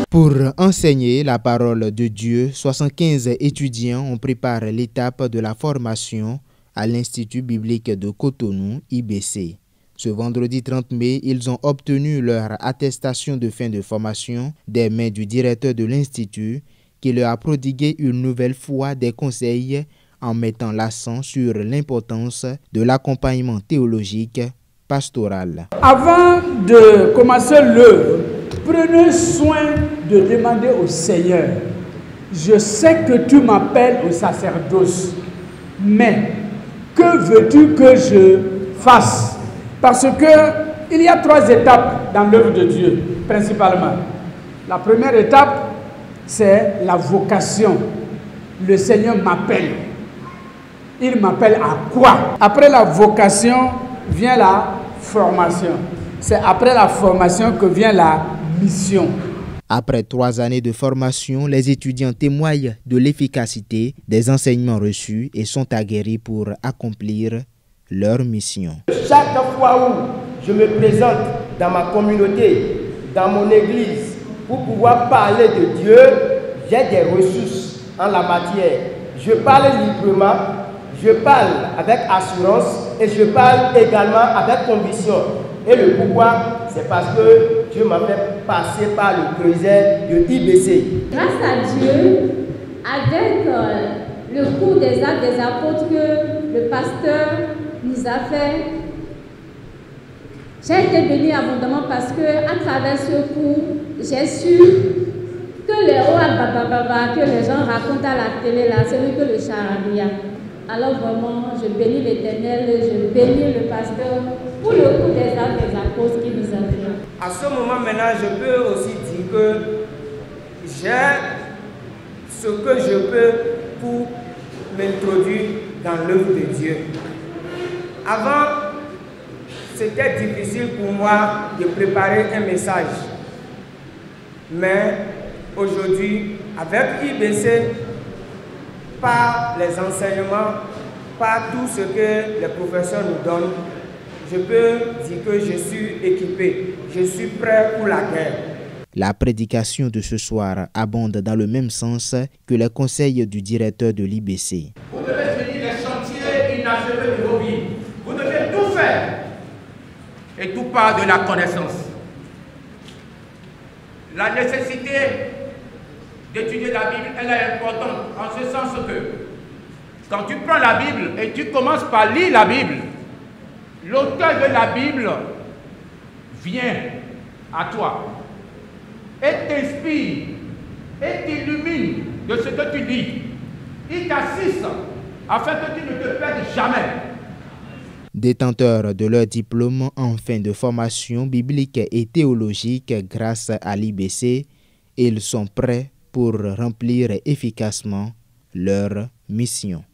Pour enseigner la parole de Dieu, 75 étudiants ont préparé l'étape de la formation à l'Institut biblique de Cotonou, IBC. Ce vendredi 30 mai, ils ont obtenu leur attestation de fin de formation des mains du directeur de l'Institut qui leur a prodigué une nouvelle fois des conseils en mettant l'accent sur l'importance de l'accompagnement théologique pastoral. Avant de commencer l'œuvre, prenez soin de demander au Seigneur, je sais que tu m'appelles au sacerdoce, mais que veux-tu que je fasse? Parce qu'il y a 3 étapes dans l'œuvre de Dieu, principalement. La première étape, c'est la vocation. Le Seigneur m'appelle. Il m'appelle à quoi? Après la vocation vient la formation. C'est après la formation que vient la mission. Après 3 années de formation, les étudiants témoignent de l'efficacité des enseignements reçus et sont aguerris pour accomplir leur mission. Chaque fois où je me présente dans ma communauté, dans mon église, pour pouvoir parler de Dieu, j'ai des ressources en la matière. Je parle librement, je parle avec assurance et je parle également avec conviction. Et le pourquoi, c'est parce que Dieu m'a fait passer par le creuset de IBC. Grâce à Dieu, avec le cours des actes des apôtres que le pasteur nous a fait, j'ai été bénie abondamment parce que à travers ce cours, j'ai su que les que les gens racontent à la télé, là, ce n'est que le charabia. Alors vraiment, je bénis l'Éternel, je bénis le pasteur pour le coup des actes des apôtres qui nous a fait. À ce moment maintenant, je peux aussi dire que j'ai ce que je peux pour m'introduire dans l'œuvre de Dieu. Avant, c'était difficile pour moi de préparer un message. Mais aujourd'hui, avec IBC, par les enseignements, par tout ce que les professeurs nous donnent, je peux dire que je suis équipé, je suis prêt pour la guerre. La prédication de ce soir abonde dans le même sens que les conseils du directeur de l'IBC. Vous devez finir les chantiers inachevés de vos vies. Vous devez tout faire. Et tout part de la connaissance. La nécessité d'étudier la Bible, elle est importante en ce sens que quand tu prends la Bible et tu commences par lire la Bible, l'auteur de la Bible vient à toi et t'inspire et t'illumine de ce que tu lis. Il t'assiste afin que tu ne te perdes jamais. Détenteurs de leur diplôme en fin de formation biblique et théologique grâce à l'IBC, ils sont prêts pour remplir efficacement leur mission.